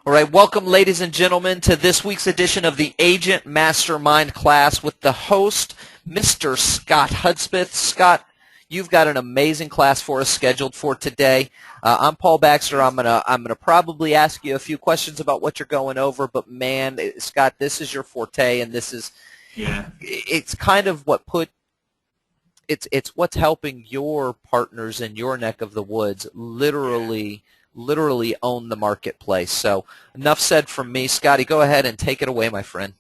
All right, welcome, ladies and gentlemen, to this week's edition of the Agent Mastermind class with the host, Mr. Scott Hudspeth. Scott, you've got an amazing class for us scheduled for today. I'm Paul Baxter. I'm gonna probably ask you a few questions about what you're going over, but man, Scott, this is your forte, and it's kind of it's what's helping your partners in your neck of the woods literally own the marketplace. So enough said from me. Scotty, go ahead and take it away, my friend.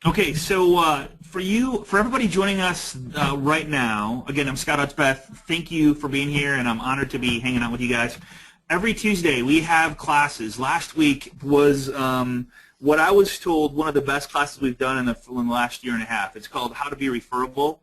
Okay, so for everybody joining us right now, again, I'm Scott Hudspeth. Thank you for being here, and I'm honored to be hanging out with you guys. Every Tuesday we have classes. Last week was what I was told one of the best classes we've done in the last year and a half. It's called How to Be Referable.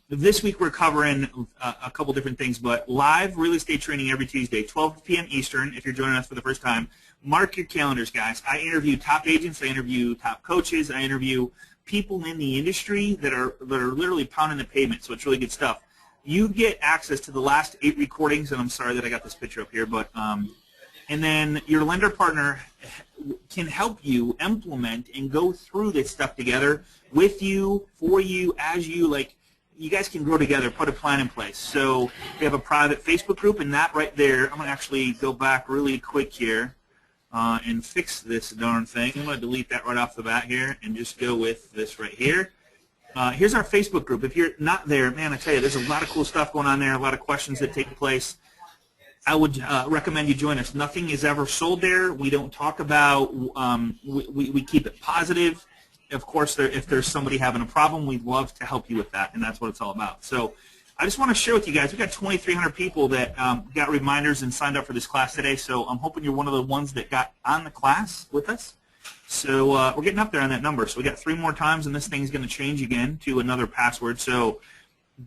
This week we're covering a couple different things, but live real estate training every Tuesday, 12 p.m. Eastern, if you're joining us for the first time. Mark your calendars, guys. I interview top agents, I interview top coaches, I interview people in the industry that are literally pounding the pavement, so it's really good stuff. You get access to the last 8 recordings, and I'm sorry that I got this picture up here, but and then your lender partner can help you implement and go through this stuff together with you, for you, as you, like, you guys can grow together, put a plan in place. So we have a private Facebook group, and that right there, I'm going to actually go back really quick here and fix this darn thing. I'm going to delete that right off the bat here and just go with this right here. Here's our Facebook group. If you're not there, man, I tell you, there's a lot of cool stuff going on there, a lot of questions that take place. I would recommend you join us. Nothing is ever sold there. We don't talk about, we keep it positive. Of course, if there's somebody having a problem, we'd love to help you with that, and that's what it's all about. So I just want to share with you guys, we've got 2,300 people that got reminders and signed up for this class today, so I'm hoping you're one of the ones that got on the class with us. So we're getting up there on that number. So we got 3 more times, and this thing's going to change again to another password. So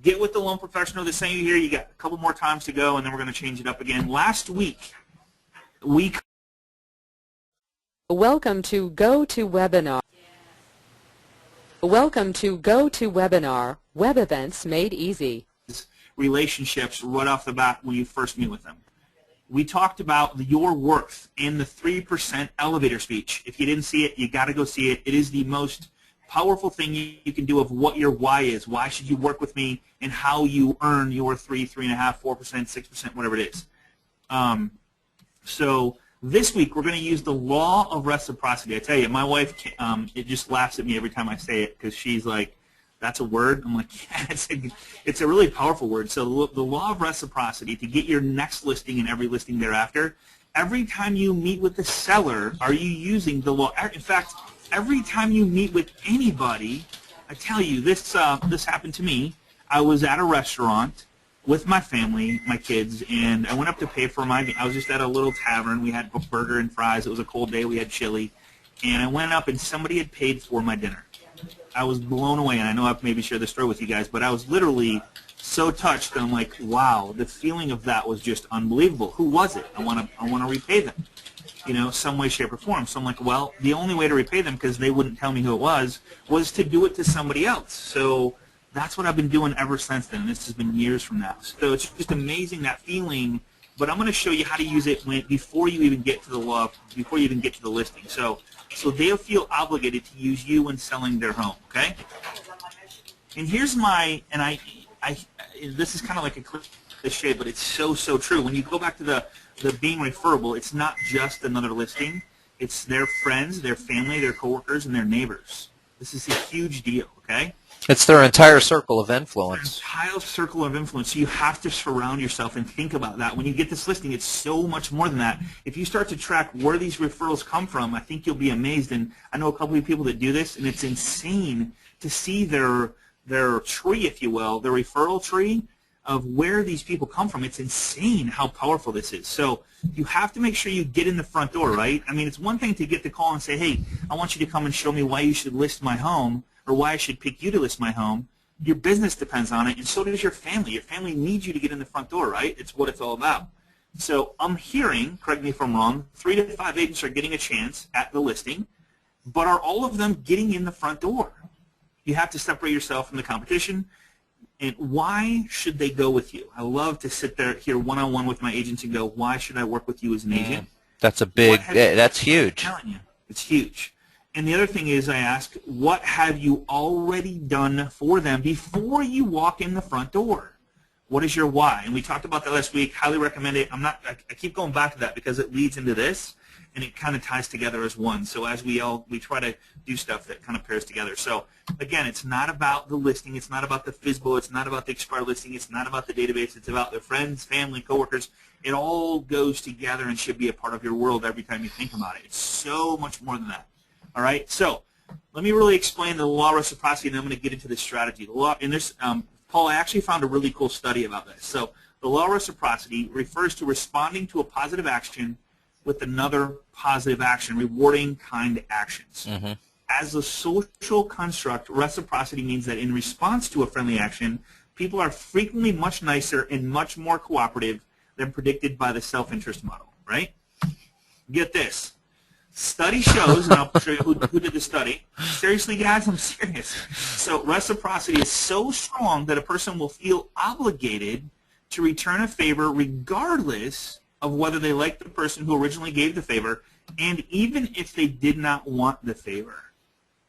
get with the loan professional that's saying you here. You got a couple more times to go, and then we're going to change it up again. Last week, Welcome to GoToWebinar. Welcome to GoToWebinar, web events made easy. Relationships right off the bat when you first meet with them. We talked about your worth in the 3% elevator speech. If you didn't see it, you got to go see it. It is the most powerful thing you can do of what your why is. Why should you work with me, and how you earn your 3, 3.5%, 4%, 6%, whatever it is. So this week we're going to use the law of reciprocity. I tell you, my wife, it just laughs at me every time I say it, because she's like, "That's a word?" I'm like, "Yeah, it's a really powerful word." So the law of reciprocity, to get your next listing and every listing thereafter, every time you meet with the seller, are you using the law? In fact, every time you meet with anybody, I tell you, this happened to me. I was at a restaurant with my family, my kids, and I went up to pay for I was just at a little tavern. We had a burger and fries. It was a cold day. We had chili. And I went up, and somebody had paid for my dinner. I was blown away, and I know I've maybe shared this story with you guys, but I was literally so touched that I'm like, wow, the feeling of that was just unbelievable. Who was it? I want to repay them, some way, shape, or form. So I'm like, well, the only way to repay them, because they wouldn't tell me who it was to do it to somebody else. So that's what I've been doing ever since then. This has been years from now. So it's just amazing, that feeling. But I'm going to show you how to use it before you even get to the law, before you even get to the listing. So they'll feel obligated to use you when selling their home. Okay. And here's this is kind of like a cliche, but it's so true. When you go back to the being referable, it's not just another listing. It's their friends, their family, their coworkers, and their neighbors. This is a huge deal. Okay. It's their entire circle of influence. Entire circle of influence. So you have to surround yourself and think about that. When you get this listing, it's so much more than that. If you start to track where these referrals come from, I think you'll be amazed. And I know a couple of people that do this, and it's insane to see their tree, if you will, their referral tree of where these people come from. It's insane how powerful this is. So you have to make sure you get in the front door, right? I mean, it's one thing to get the call and say, hey, I want you to come and show me why you should list my home, or why I should pick you to list my home. Your business depends on it, and so does your family. Your family needs you to get in the front door, right? It's what it's all about. So I'm hearing, correct me if I'm wrong, 3 to 5 agents are getting a chance at the listing, but are all of them getting in the front door? You have to separate yourself from the competition. And why should they go with you? I love to sit there here one-on-one with my agents and go, why should I work with you as an agent? That's a big. That's huge. I'm telling you, it's huge. And the other thing is, I ask, what have you already done for them before you walk in the front door? What is your why? And we talked about that last week. Highly recommend it. I keep going back to that because it leads into this, and it kind of ties together as one. So as we try to do stuff that kind of pairs together. So again, it's not about the listing. It's not about the FSBO. It's not about the expired listing. It's not about the database. It's about their friends, family, coworkers. It all goes together and should be a part of your world every time you think about it. It's so much more than that. All right. So let me really explain the law of reciprocity, and then I'm going to get into the strategy. The law in this. Paul, I actually found a really cool study about this. So the law of reciprocity refers to responding to a positive action with another positive action, rewarding kind actions. Mm-hmm. As a social construct, reciprocity means that in response to a friendly action, people are frequently much nicer and much more cooperative than predicted by the self-interest model, right? Get this. Study shows, and I'll show you who did the study. Seriously, guys, I'm serious. So reciprocity is so strong that a person will feel obligated to return a favor regardless of whether they like the person who originally gave the favor, and even if they did not want the favor.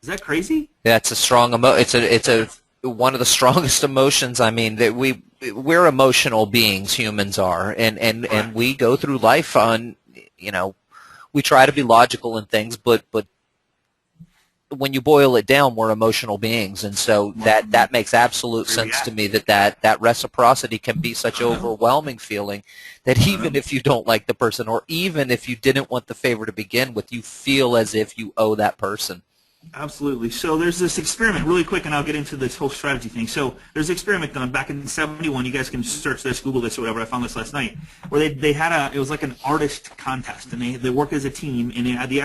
Is that crazy? That's a strong it's a one of the strongest emotions. I mean, that we're emotional beings, humans are, and we go through life on, we try to be logical in things, but when you boil it down, we're emotional beings, and so that makes absolute sense to me that reciprocity can be such an overwhelming feeling that even if you don't like the person, or even if you didn't want the favor to begin with, you feel as if you owe that person. Absolutely. So there's this experiment, really quick, and I'll get into this whole strategy thing. So there's an experiment done back in '71. You guys can search this, Google this, or whatever. I found this last night, where they had it was like an artist contest, and they work as a team, and they had the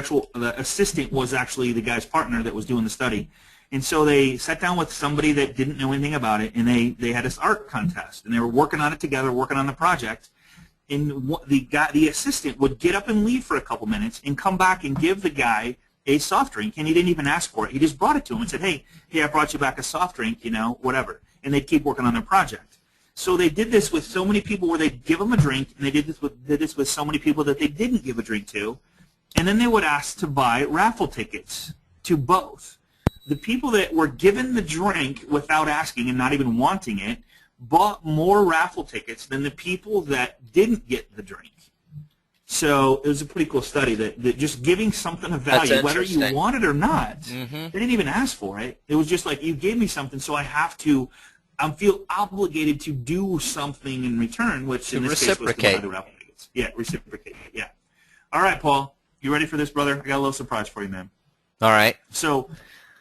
assistant was actually the guy's partner that was doing the study. And so they sat down with somebody that didn't know anything about it, and they had this art contest, and they were working on it together, working on the project. And the assistant would get up and leave for a couple minutes and come back and give the guy a soft drink, and he didn't even ask for it. He just brought it to him and said, hey, I brought you back a soft drink, whatever. And they'd keep working on their project. So they did this with so many people where they'd give them a drink, and they did this with so many people that they didn't give a drink to, and then they would ask to buy raffle tickets to both. The people that were given the drink without asking and not even wanting it bought more raffle tickets than the people that didn't get the drink. So it was a pretty cool study that just giving something of value, whether you want it or not, they didn't even ask for it. It was just like, you gave me something, so I feel obligated to do something in return, which in this case was to buy the raffle tickets. Yeah, reciprocate. Yeah. All right, Paul, you ready for this, brother? I got a little surprise for you, man. All right. So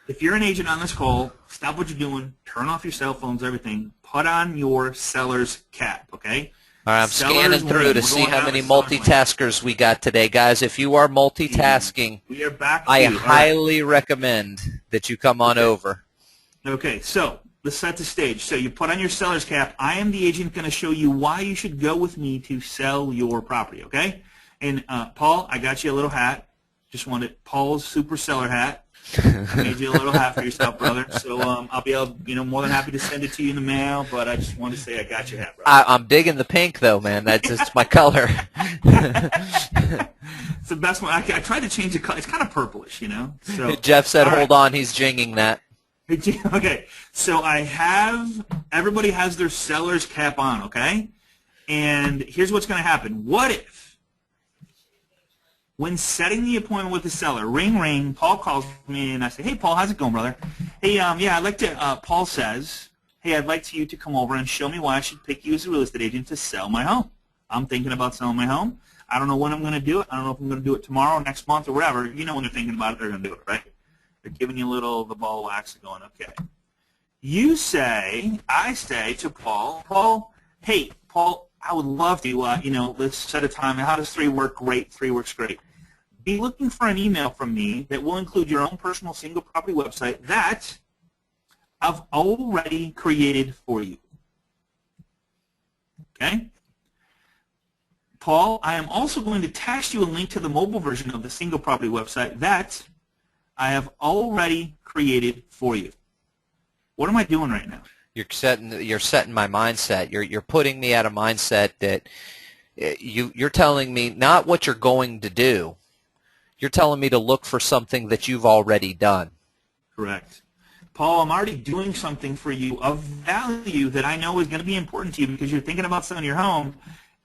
if you're an agent on this call, stop what you're doing, turn off your cell phones, everything, put on your seller's cap, okay? All right, I'm scanning through to see how many multitaskers we got today. Guys, if you are multitasking, we are back. I highly recommend that you come on over. Okay, so let's set the stage. So you put on your seller's cap. I am the agent going to show you why you should go with me to sell your property, okay? And, Paul, I got you a little hat. Just wanted Paul's super seller hat. I made you a little hat for yourself, brother. So I'll be more than happy to send it to you in the mail. But I just wanted to say I got your hat, brother. I'm digging the pink, though, man. That's just my color. It's the best one. I tried to change the color. It's kind of purplish, So Jeff said, "Hold on, he's jinging that." Okay, so everybody has their seller's cap on, okay? And here's what's going to happen. What if, when setting the appointment with the seller, ring, ring, Paul calls me, and I say, hey, Paul, how's it going, brother? Hey, I'd like to, Paul says, hey, I'd like you to come over and show me why I should pick you as a real estate agent to sell my home. I'm thinking about selling my home. I don't know when I'm going to do it. I don't know if I'm going to do it tomorrow, next month, or whatever. When they're thinking about it, they're going to do it, right? They're giving you the ball of wax and going, okay. I say to Paul, hey, Paul, I would love to, let's set a time. How does 3 work? Great. 3 works great. Be looking for an email from me that will include your own personal single property website that I've already created for you. Okay? Paul, I am also going to text you a link to the mobile version of the single property website that I have already created for you. What am I doing right now? You're setting my mindset. You're putting me at a mindset that You're telling me not what you're going to do. You're telling me to look for something that you've already done. Correct. Paul, I'm already doing something for you of value that I know is going to be important to you because you're thinking about selling your home.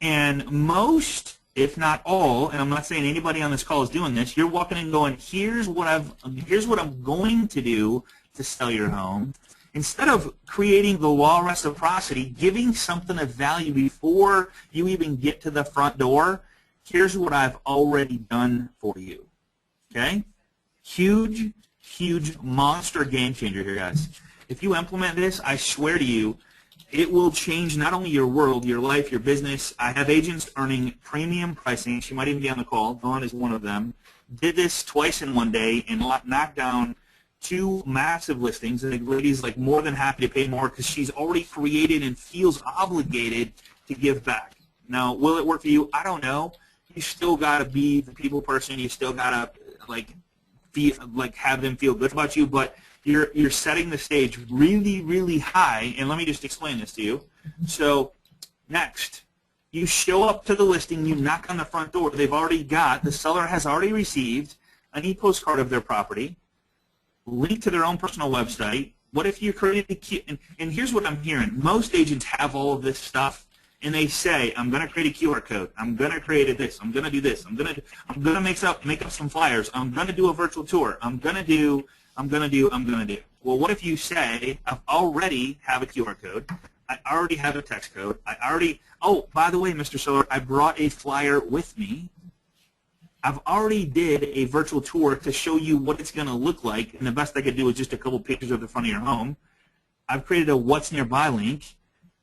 And most, if not all, and I'm not saying anybody on this call is doing this, you're walking in going, here's what I'm going to do to sell your home. Instead of creating the law of reciprocity, giving something of value before you even get to the front door, here's what I've already done for you. Okay? Huge, huge monster game changer here, guys. If you implement this, I swear to you, it will change not only your world, your life, your business. I have agents earning premium pricing. She might even be on the call. Dawn is one of them. Did this twice in one day and knocked down 2 massive listings. And the lady's like more than happy to pay more because she's already created and feels obligated to give back. Now, will it work for you? I don't know. You still got to be the people person. You still got to have them feel good about you, but you're setting the stage really, really high. And let me just explain this to you. So next, you show up to the listing, you knock on the front door. The seller has already received an e-postcard of their property, link to their own personal website. What if you created and here's what I'm hearing. Most agents have all of this stuff. And they say, I'm going to create a QR code. I'm going to create this. I'm going to do this. I'm going to make up some flyers. I'm going to do a virtual tour. I'm going to do. Well, what if you say, I already have a QR code. I already have a text code. Oh, by the way, Mr. Seller, I brought a flyer with me. I've already did a virtual tour to show you what it's going to look like. And the best I could do is just a couple pictures of the front of your home. I've created a What's Nearby link.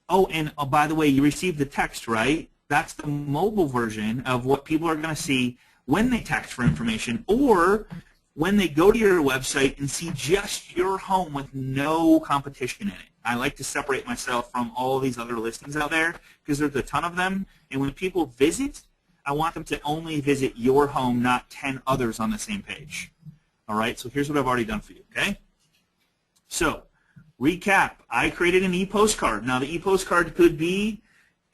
Oh, and by the way, you received the text, right? That's the mobile version of what people are going to see when they text for information or when they go to your website and see just your home with no competition in it. I like to separate myself from all these other listings out there because there's a ton of them. And when people visit, I want them to only visit your home, not 10 others on the same page. All right, so here's what I've already done for you, okay? So, recap, I created an e-postcard. Now, the e-postcard could be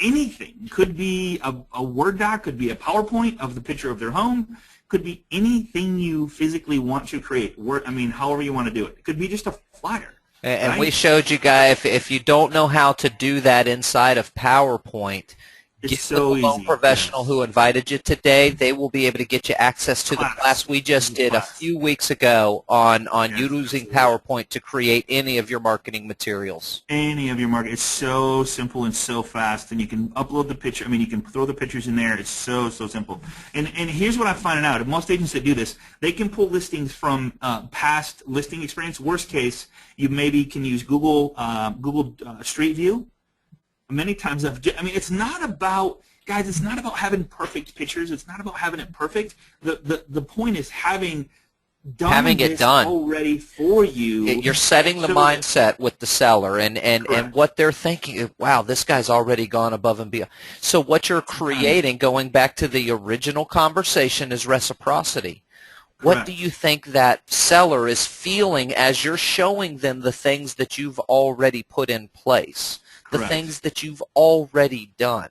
anything. Could be a Word doc, could be a PowerPoint of the picture of their home, could be anything you physically want to create. However you want to do it. It could be just a flyer. And right? we showed you guys, if you don't know how to do that inside of PowerPoint, It's get so the loan easy. professional who invited you today. They will be able to get you access to the class we just did a few weeks ago on using PowerPoint to create any of your marketing materials. Any of your market. It's so simple and so fast, and you can upload the picture. You can throw the pictures in there. It's so simple. And here's what I'm finding out. Most agents that do this, they can pull listings from past listing experience. Worst case, you maybe can use Google Street View. Many times, it's not about, guys, it's not about having perfect pictures. It's not about having it perfect. The point is having it done already for you. You're setting the mindset with the seller and what they're thinking. Wow, this guy's already gone above and beyond. So what you're creating, going back to the original conversation, is reciprocity. What do you think that seller is feeling as you're showing them the things that you've already put in place? The things that you've already done.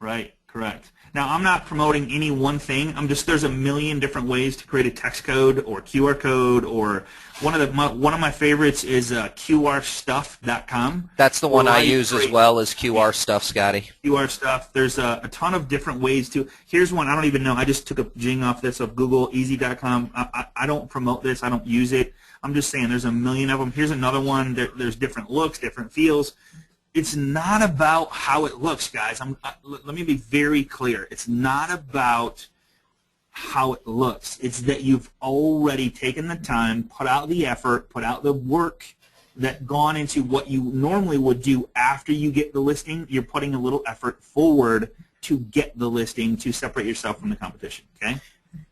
Right, correct. Now, I'm not promoting any one thing. There's a million different ways to create a text code or QR code, or one of my favorites is QRstuff.com. That's the one I use as well as QR Stuff, Scotty. QR Stuff. There's a ton of different ways to. Here's one I don't even know. I just took a jing off this of Google, easy.com. I don't promote this. I don't use it. I'm just saying there's a million of them. Here's another one. There's different looks, different feels. It's not about how it looks, guys. Let me be very clear. It's not about how it looks. It's that you've already taken the time, put out the effort, put out the work that gone into what you normally would do after you get the listing. You're putting a little effort forward to get the listing to separate yourself from the competition, okay?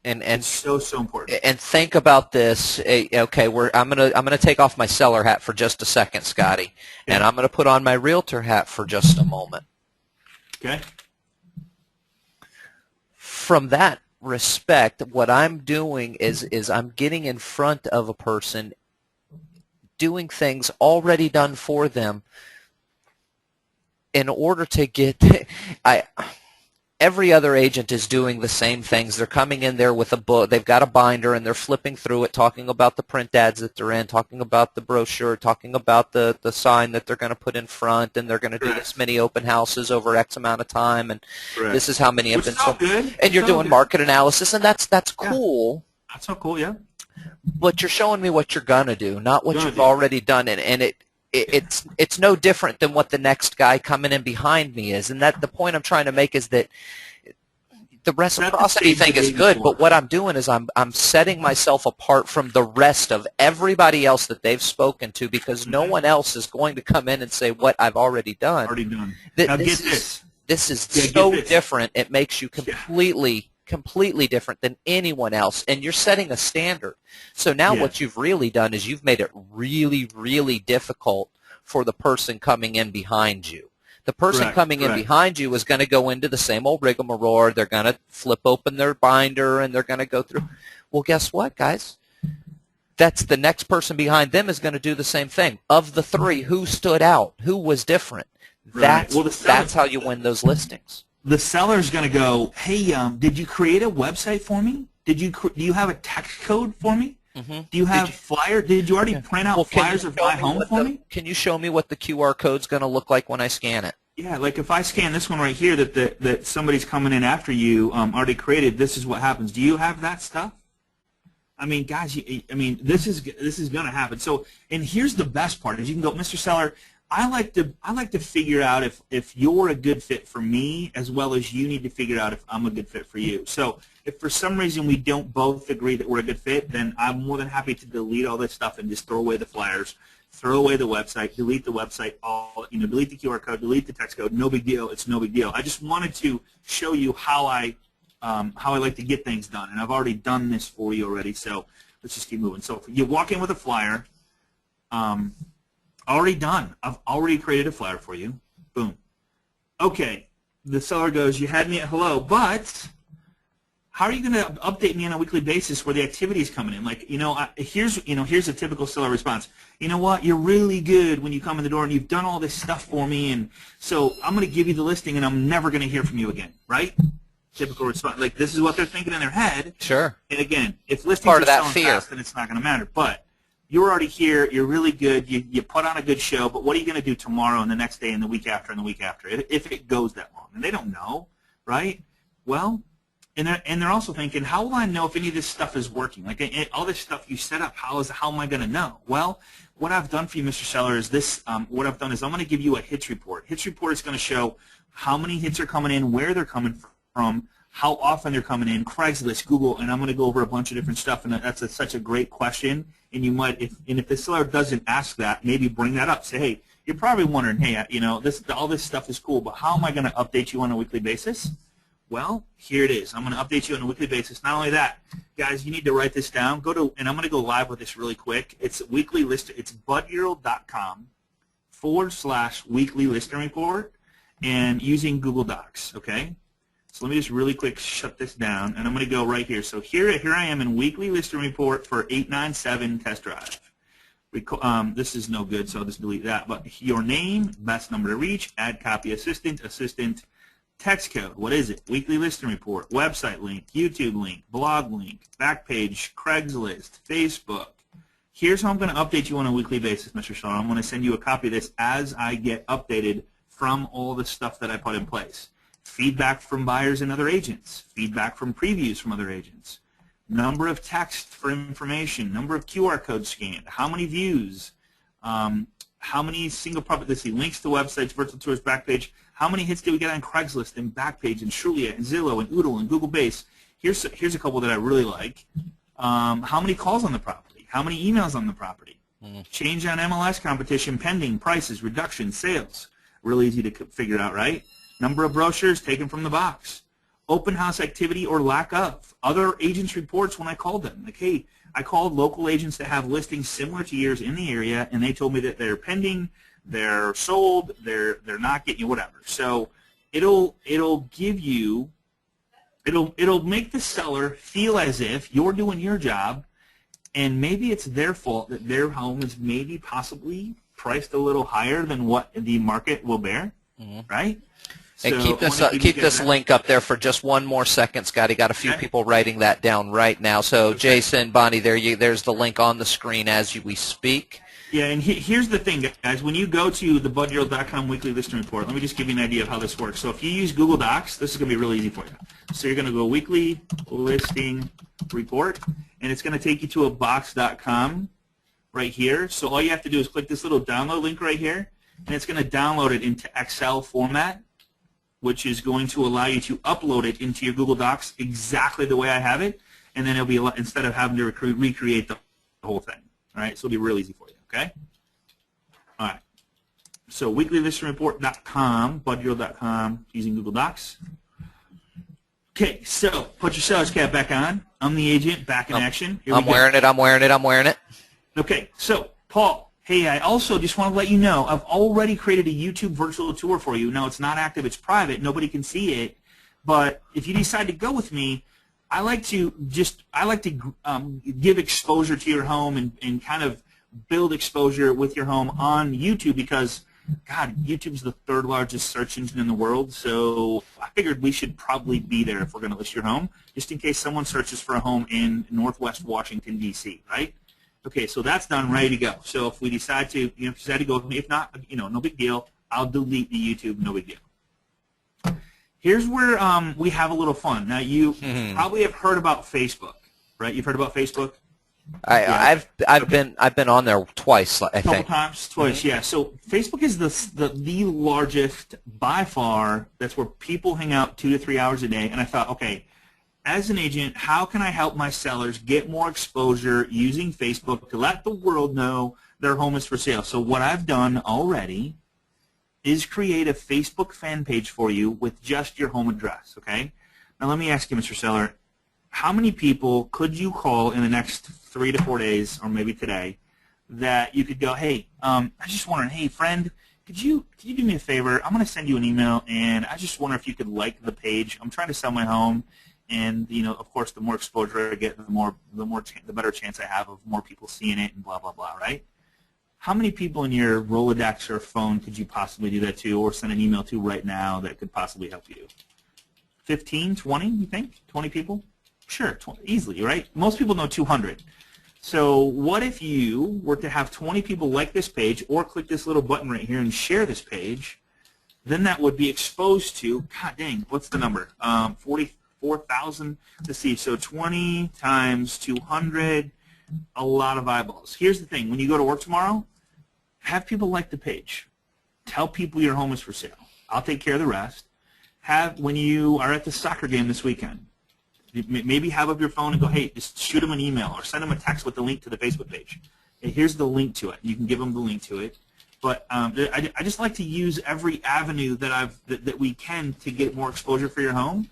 And it's so important. And think about this. Okay, I'm gonna take off my seller hat for just a second, Scotty, and I'm gonna put on my realtor hat for just a moment. Okay. From that respect, what I'm doing is I'm getting in front of a person, doing things already done for them in order to get every other agent is doing the same things. They're coming in there with a book. They've got a binder, and they're flipping through it, talking about the print ads that they're in, talking about the brochure, talking about the sign that they're going to put in front, and they're going to do this many open houses over X amount of time, and this is how many have been sold. And you're doing market analysis, and that's cool. That's so cool, yeah. But you're showing me what you're going to do, not what you've already done, and it's no different than what the next guy coming in behind me is. And that the point I'm trying to make is that the reciprocity thing is good, but what I'm doing is I'm setting myself apart from the rest of everybody else that they've spoken to, because no one else is going to come in and say what I've already done. Now get this. This is so different. It makes you completely different than anyone else, and you're setting a standard. So now what you've really done is you've made it really, really difficult for the person coming in behind you. The person coming in behind you is going to go into the same old rigmarole. They're going to flip open their binder, and they're going to go through. Well, guess what, guys? That's the next person behind them is going to do the same thing. Of the three, who stood out? Who was different? That's how you win those listings. The seller's going to go, hey, did you create a website for me? Do you have a text code for me? Mm-hmm. Do you have flyers? Did you already print out flyers of my home for me? Can you show me what the QR code's going to look like when I scan it? Yeah, like if I scan this one right here that somebody's coming in after you already created, this is what happens. Do you have that stuff? I mean, guys, this is going to happen. So, and here's the best part is you can go, Mr. Seller, I like to figure out if you're a good fit for me, as well as you need to figure out if I'm a good fit for you. So if for some reason we don't both agree that we're a good fit, then I'm more than happy to delete all this stuff and just throw away the flyers, throw away the website, delete the website, delete the QR code, delete the text code. No big deal. It's no big deal. I just wanted to show you how I like to get things done, and I've already done this for you already. So let's just keep moving. So you walk in with a flyer. Already done. I've already created a flyer for you. Boom. Okay. The seller goes, you had me at hello, but how are you going to update me on a weekly basis where the activity is coming in? Like, here's a typical seller response. You know what? You're really good when you come in the door, and you've done all this stuff for me, and so I'm going to give you the listing, and I'm never going to hear from you again, right? Typical response. Like, this is what they're thinking in their head. Sure. And again, if listings are selling fast, then it's not going to matter. But you're already here. You're really good. You put on a good show. But what are you going to do tomorrow and the next day and the week after and the week after if it goes that long? And they don't know, right? Well, and they're also thinking, how will I know if any of this stuff is working? Like all this stuff you set up, how am I going to know? Well, what I've done for you, Mr. Seller, is this. What I've done is I'm going to give you a hits report. Hits report is going to show how many hits are coming in, where they're coming from, how often they're coming in, Craigslist, Google, and I'm going to go over a bunch of different stuff. And that's such a great question. And you might, if the seller doesn't ask that, maybe bring that up. Say, hey, you're probably wondering, hey, all this stuff is cool, but how am I going to update you on a weekly basis? Well, here it is. I'm going to update you on a weekly basis. Not only that, guys, you need to write this down. And I'm going to go live with this really quick. It's weekly list. It's budyurl.com/weekly listing report, and using Google Docs. Okay. So let me just really quick shut this down, and I'm going to go right here. So here I am in weekly listing report for 897 test drive. This is no good, so I'll just delete that. But your name, best number to reach, add copy assistant, text code. What is it? Weekly listing report, website link, YouTube link, blog link, back page, Craigslist, Facebook. Here's how I'm going to update you on a weekly basis, Mr. Seller. I'm going to send you a copy of this as I get updated from all the stuff that I put in place. Feedback from buyers and other agents, feedback from previews from other agents, number of texts for information, number of QR codes scanned, how many views, how many single property, let's see, links to websites, virtual tours, Backpage, how many hits did we get on Craigslist and Backpage and Trulia and Zillow and Oodle and Google Base. Here's a couple that I really like. How many calls on the property, how many emails on the property, change on MLS competition pending, prices, reductions, sales. Really easy to figure out, right? Number of brochures taken from the box. Open house activity or lack of. Other agents' reports when I called them. Like, hey, I called local agents that have listings similar to yours in the area, and they told me that they're pending, they're sold, they're not getting you, whatever. So it'll give you, it'll make the seller feel as if you're doing your job, and maybe it's their fault that their home is maybe possibly priced a little higher than what the market will bear, right? And So I wanna give you keep guys this that. link up there for just one more second, Scotty. Got a few Okay. people writing that down right now. So Okay. Jason, Bonnie, there's the link on the screen as we speak. Yeah, and here's the thing, guys. When you go to the BudYearl.com weekly listing report, let me just give you an idea of how this works. So if you use Google Docs, this is going to be really easy for you. So you're going to go weekly listing report, and it's going to take you to a box.com right here. So all you have to do is click this little download link right here, and it's going to download it into Excel format, which is going to allow you to upload it into your Google Docs exactly the way I have it, and then it'll be instead of having to recreate the whole thing. All right, so it'll be real easy for you. Okay? All right. So weeklylistingreport.com, budyearl.com, using Google Docs. Okay, so put your seller's cap back on. I'm the agent, back in action. Here we I'm go. wearing it. I'm wearing it. I'm wearing it. Okay, so Paul, hey, I also just want to let you know I've already created a YouTube virtual tour for you. Now, it's not active. It's private. Nobody can see it. But if you decide to go with me, I like to give exposure to your home and kind of build exposure with your home on YouTube because, God, YouTube's the third largest search engine in the world. So I figured we should probably be there if we're going to list your home, just in case someone searches for a home in Northwest Washington, D.C., right? Okay, so that's done, ready to go. So if we decide to, go with me, if not, no big deal. I'll delete the YouTube, no big deal. Here's where we have a little fun. Now, you probably have heard about Facebook, right? You've heard about Facebook? I've been on there twice, I Couple think. times, twice, yeah. So Facebook is the largest by far. That's where people hang out 2 to 3 hours a day. And I thought, okay, as an agent, how can I help my sellers get more exposure using Facebook to let the world know their home is for sale? So what I've done already is create a Facebook fan page for you with just your home address, okay? Now let me ask you, Mr. Seller, how many people could you call in the next 3 to 4 days, or maybe today, that you could go, hey, I just wondering, hey, friend, could you do me a favor? I'm going to send you an email, and I just wonder if you could like the page. I'm trying to sell my home, and of course, the more exposure I get, the better chance I have of more people seeing it, and blah blah blah, right? How many people in your Rolodex or phone could you possibly do that to, or send an email to right now that could possibly help you? 15, 20, you think? 20 people? Sure, 20, easily, right? Most people know 200. So what if you were to have 20 people like this page or click this little button right here and share this page? Then that would be exposed to, God dang, what's the number? 44,000. Let's see, so 20 times 200, a lot of eyeballs. Here's the thing. When you go to work tomorrow, have people like the page. Tell people your home is for sale. I'll take care of the rest. When you are at the soccer game this weekend, maybe have up your phone and go, hey, just shoot them an email or send them a text with the link to the Facebook page. And here's the link to it. You can give them the link to it. But I just like to use every avenue that we can to get more exposure for your home,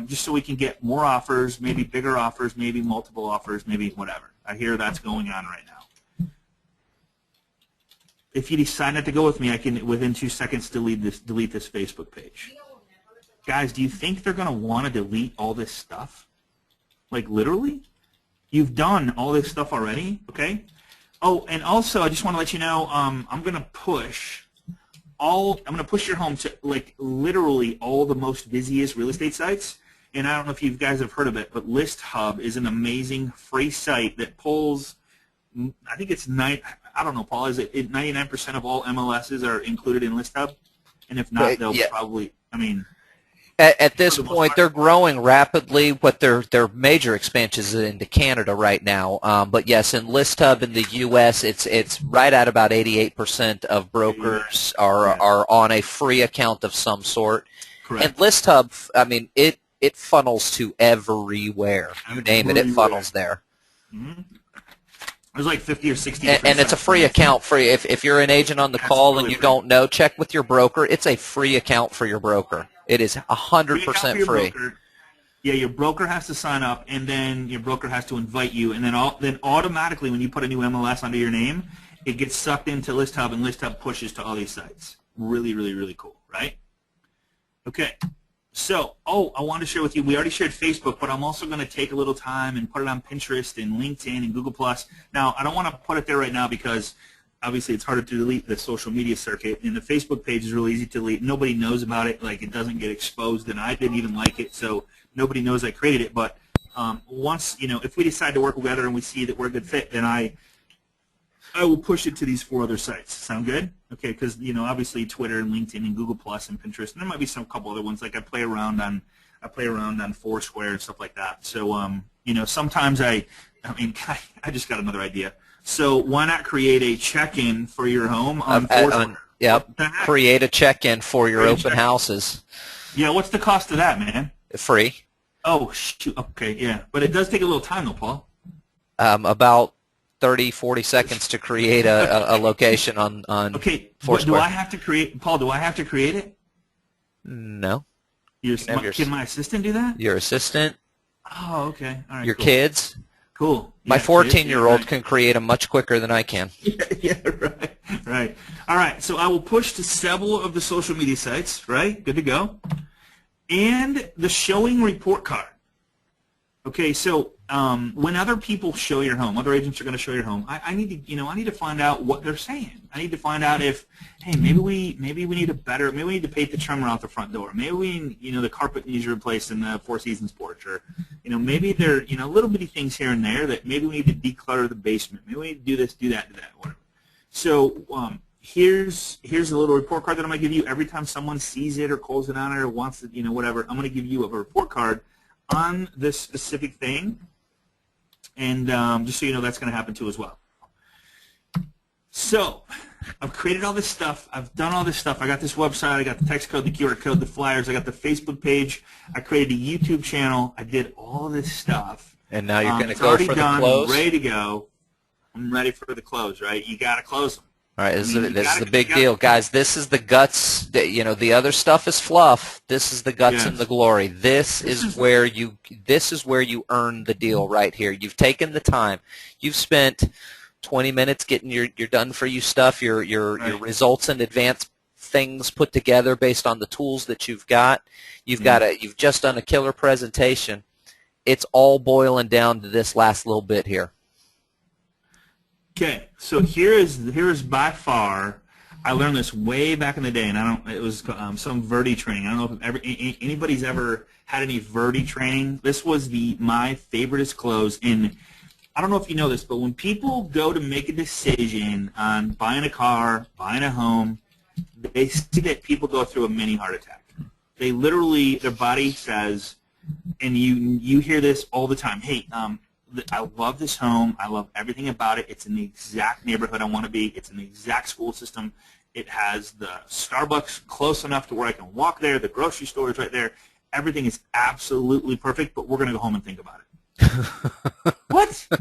just so we can get more offers, maybe bigger offers, maybe multiple offers, maybe whatever. I hear that's going on right now. If you decide not to go with me, I can, within 2 seconds, delete this Facebook page. Guys, do you think they're going to want to delete all this stuff? Like, literally? You've done all this stuff already, okay? Oh, and also, I just want to let you know, I'm going to push your home to, like, literally all the most busiest real estate sites. And I don't know if you guys have heard of it, but ListHub is an amazing free site that pulls, I think it's I don't know, Paul, is it 99% of all MLSs are included in ListHub? And if not, they'll probably, I mean... At this point, they're growing rapidly, but their major expansion is into Canada right now. But yes, in ListHub in the U.S., it's right at about 88% of brokers are on a free account of some sort. Correct. And ListHub, I mean, it funnels to everywhere. You name it, it funnels there. Mm-hmm. There's like 50 or 60 and it's a free account for you. If you're an agent on the call and you don't know, check with your broker. It's a free account for your broker. It is 100% free. Yeah, your broker has to sign up, and then your broker has to invite you, and then automatically when you put a new MLS under your name, it gets sucked into ListHub, and ListHub pushes to all these sites. Really, really, really cool, right? Okay. So, I wanted to share with you, we already shared Facebook, but I'm also going to take a little time and put it on Pinterest and LinkedIn and Google+. Now, I don't want to put it there right now because obviously it's harder to delete the social media circuit, and the Facebook page is really easy to delete. Nobody knows about it. Like, it doesn't get exposed, and I didn't even like it, so nobody knows I created it. But once, if we decide to work together and we see that we're a good fit, then I will push it to these 4 other sites. Sound good? Okay, because, obviously Twitter and LinkedIn and Google Plus and Pinterest, and there might be some couple other ones. Like, I play around on Foursquare and stuff like that. So, sometimes I just got another idea. So why not create a check-in for your home on Foursquare? Yep. Create a check-in for your open houses. Yeah, what's the cost of that, man? Free. Oh, shoot. Okay, yeah. But it does take a little time, though, Paul. About 30, 40 seconds to create a location on okay, Foursquare. Do I have to create, Paul, do I have to create it? No. Can my assistant do that? Your assistant. Oh, okay. All right. Your cool. kids. Cool. My Yeah, 14-year-old right. can create them much quicker than I can. Yeah, right. All right, so I will push to several of the social media sites, right? Good to go. And the showing report card. Okay, so when other people show your home, other agents are going to show your home, I need to find out what they're saying. I need to find out if, hey, maybe we need to paint the trimmer out the front door. Maybe the carpet needs replaced in the Four Seasons porch, or maybe there little bitty things here and there that maybe we need to declutter the basement. Maybe we need to do this, do that, whatever. So here's a little report card that I'm going to give you every time someone sees it or calls it on it or wants it, whatever. I'm going to give you a report card on this specific thing, and just so you know, that's going to happen too as well. So I've created all this stuff. I've done all this stuff. I got this website. I got the text code, the QR code, the flyers. I got the Facebook page. I created a YouTube channel. I did all this stuff. And now you're going to it's go already for the done, close? ready to go. I'm ready for the close, right? You got to close them. All right, this is the big deal, guys. This is the guts. The other stuff is fluff. This is the guts and the glory. This is where you earn the deal right here. You've taken the time. You've spent 20 minutes getting your done for you stuff, your results and advanced things put together based on the tools that you've got. You've just done a killer presentation. It's all boiling down to this last little bit here. Okay, so here is by far, I learned this way back in the day, and it was some Verdi training. I don't know if anybody's ever had any Verdi training. This was my favoriteest close. And I don't know if you know this, but when people go to make a decision on buying a car, buying a home, they see that people go through a mini heart attack. They literally, their body says, and you hear this all the time, hey, I love this home. I love everything about it. It's in the exact neighborhood I want to be. It's in the exact school system. It has the Starbucks close enough to where I can walk there. The grocery store is right there. Everything is absolutely perfect, but we're going to go home and think about it. What? Are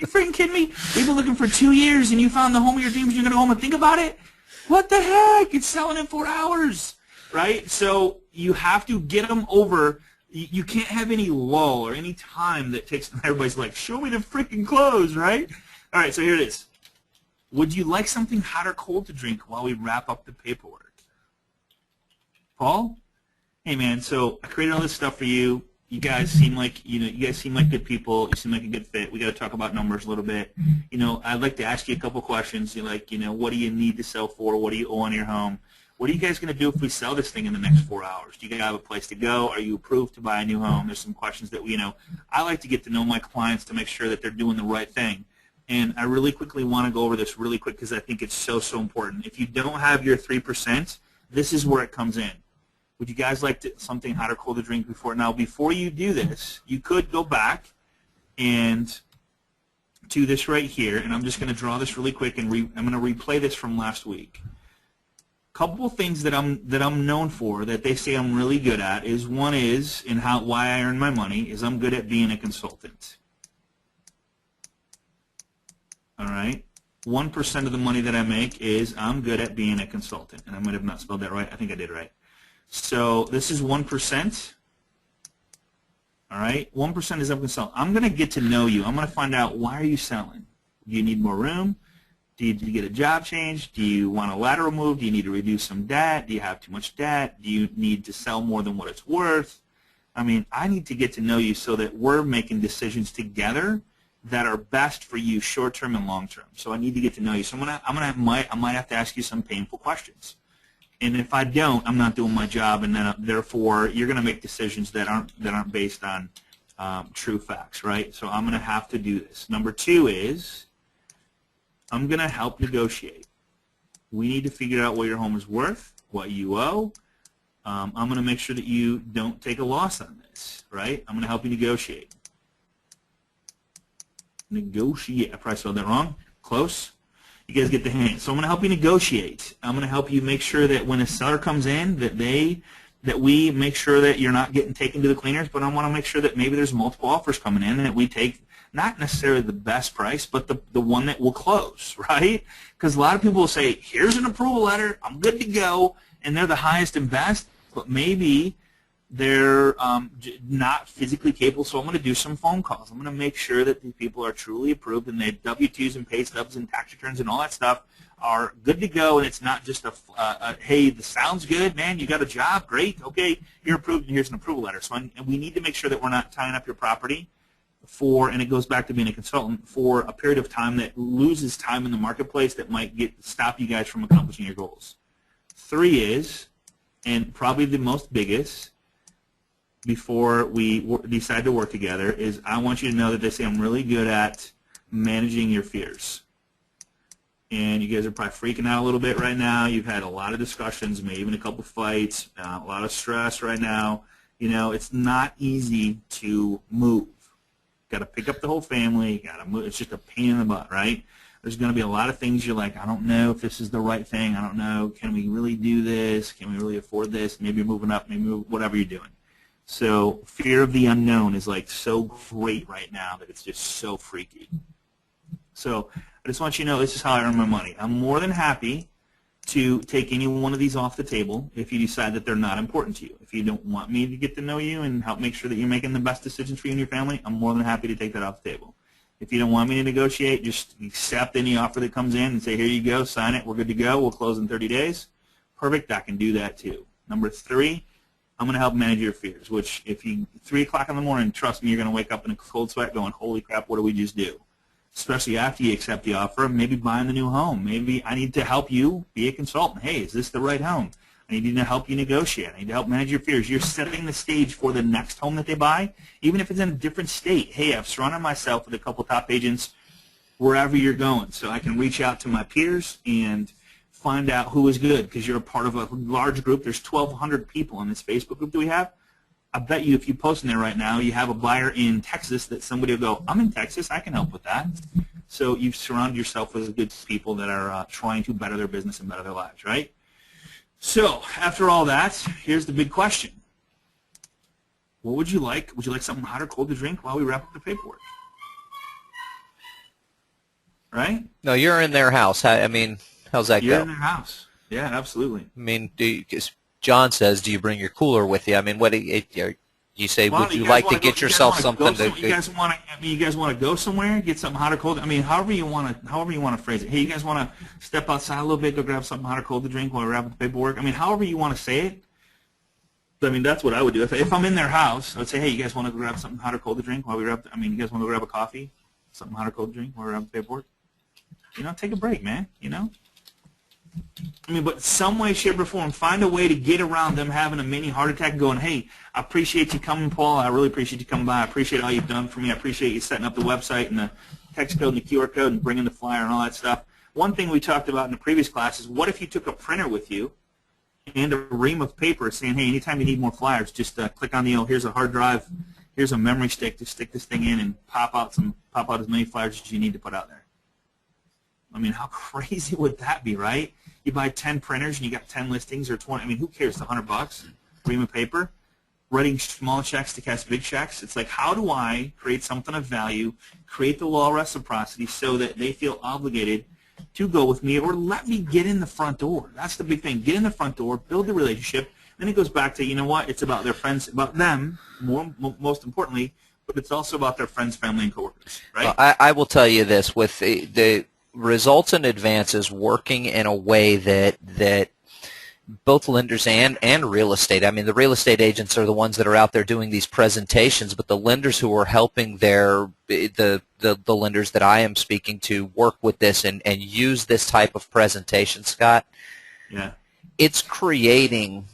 you freaking kidding me? We've been looking for 2 years, and you found the home of your dreams. You're going to go home and think about it? What the heck? It's selling in 4 hours, right? So you have to get them over. You can't have any lull or any time that takes. Everybody's like, show me the freaking clothes, right? All right, so here it is. Would you like something hot or cold to drink while we wrap up the paperwork? Paul? Hey, man, so I created all this stuff for you. You guys seem like, good people. You seem like a good fit. We got to talk about numbers a little bit. I'd like to ask you a couple questions. What do you need to sell for? What do you owe on your home? What are you guys going to do if we sell this thing in the next 4 hours? Do you guys have a place to go? Are you approved to buy a new home? There's some questions that I like to get to know my clients to make sure that they're doing the right thing. And I really quickly want to go over this really quick because I think it's so important. If you don't have your 3%, this is where it comes in. Would you guys like something hot or cold to drink before? Now, before you do this, you could go back and do this right here. And I'm just going to draw this really quick, and I'm going to replay this from last week. Couple things that I'm known for that they say I'm really good at is why I earn my money is I'm good at being a consultant. All right, 1% of the money that I make is I'm good at being a consultant, and I might have not spelled that right. I think I did right. So this is 1%. All right, 1% is I'm a consultant. I'm going to get to know you. I'm going to find out, why are you selling? Do you need more room? Do you get a job change? Do you want a lateral move? Do you need to reduce some debt? Do you have too much debt? Do you need to sell more than what it's worth? I mean, I need to get to know you so that we're making decisions together that are best for you short term and long term. So I need to get to know you. So I might have to ask you some painful questions. And if I don't, I'm not doing my job, and then therefore you're going to make decisions that aren't based on true facts, right? So I'm going to have to do this. Number 2 is I'm going to help negotiate. We need to figure out what your home is worth, what you owe. I'm going to make sure that you don't take a loss on this, right? I'm going to help you negotiate. Negotiate. I probably spelled that wrong. Close. You guys get the hint. So I'm going to help you negotiate. I'm going to help you make sure that when a seller comes in, that we make sure that you're not getting taken to the cleaners, but I want to make sure that maybe there's multiple offers coming in and that we take not necessarily the best price, but the one that will close, right? Because a lot of people will say, here's an approval letter, I'm good to go, and they're the highest and best, but maybe they're not physically capable, so I'm going to do some phone calls. I'm going to make sure that these people are truly approved and they W-2s and pay stubs and tax returns and all that stuff are good to go, and it's not just hey, this sounds good, man, you got a job, great, okay, you're approved and here's an approval letter. So we need to make sure that we're not tying up your property and it goes back to being a consultant, for a period of time that loses time in the marketplace that might stop you guys from accomplishing your goals. 3 is, and probably the most biggest, before we decide to work together, is I want you to know that they say I'm really good at managing your fears. And you guys are probably freaking out a little bit right now. You've had a lot of discussions, maybe even a couple fights, a lot of stress right now. You know, it's not easy to move. Got to pick up the whole family. Got to move. It's just a pain in the butt, right? There's going to be a lot of things you're like, I don't know if this is the right thing. I don't know. Can we really do this? Can we really afford this? Maybe you're moving up. Maybe whatever you're doing. So fear of the unknown is like so great right now that it's just so freaky. So I just want you to know this is how I earn my money. I'm more than happy to take any one of these off the table if you decide that they're not important to you. If you don't want me to get to know you and help make sure that you're making the best decisions for you and your family, I'm more than happy to take that off the table. If you don't want me to negotiate, just accept any offer that comes in and say, here you go, sign it, we're good to go, we'll close in 30 days. Perfect, I can do that too. Number 3, I'm going to help manage your fears, which if you, 3 o'clock in the morning, trust me, you're going to wake up in a cold sweat going, holy crap, what did we just do? Especially after you accept the offer, maybe buying the new home. Maybe I need to help you be a consultant. Hey, is this the right home? I need to help you negotiate. I need to help manage your fears. You're setting the stage for the next home that they buy, even if it's in a different state. Hey, I've surrounded myself with a couple top agents wherever you're going, so I can reach out to my peers and find out who is good, because you're a part of a large group. There's 1,200 people in this Facebook group that we have. I bet you if you post in there right now, you have a buyer in Texas that somebody will go, I'm in Texas, I can help with that. So you've surrounded yourself with good people that are trying to better their business and better their lives, right? So after all that, here's the big question. What would you like? Would you like something hot or cold to drink while we wrap up the paperwork? Right? No, you're in their house. I mean, how's that You're go? in their house. Yeah, absolutely. I mean, John says, do you bring your cooler with you? I mean, what do you say? Well, would you like to get yourself something to? You guys want to? I mean, you guys want to go somewhere, get something hot or cold? I mean, however you want to phrase it. Hey, you guys want to step outside a little bit, go grab something hot or cold to drink while we wrap up the paperwork? I mean, however you want to say it. I mean, that's what I would do. If I'm in their house, I would say, hey, you guys want to go grab something hot or cold to drink while we wrap? I mean, you guys want to go grab a coffee, something hot or cold to drink while we wrap the paperwork? You know, take a break, man. You know. I mean, but some way, shape, or form, find a way to get around them having a mini heart attack and going, hey, I appreciate you coming, Paul. I really appreciate you coming by. I appreciate all you've done for me. I appreciate you setting up the website and the text code and the QR code and bringing the flyer and all that stuff. One thing we talked about in the previous class is what if you took a printer with you and a ream of paper saying, hey, anytime you need more flyers, just click on the, here's a hard drive, here's a memory stick, just stick this thing in and pop out as many flyers as you need to put out there. I mean, how crazy would that be, right? You buy 10 printers and you got 10 listings or 20. I mean, who cares? It's $100, ream of paper, writing small checks to cash big checks. It's like, how do I create something of value, create the law of reciprocity so that they feel obligated to go with me or let me get in the front door? That's the big thing. Get in the front door, build the relationship. Then it goes back to, you know what? It's about their friends, about them, most importantly, but it's also about their friends, family, and coworkers, right? Well, I will tell you this, with the results and advances working in a way that both lenders and real estate. I mean, the real estate agents are the ones that are out there doing these presentations, but the lenders who are helping the lenders that I am speaking to work with this and use this type of presentation, Scott, yeah, it's creating.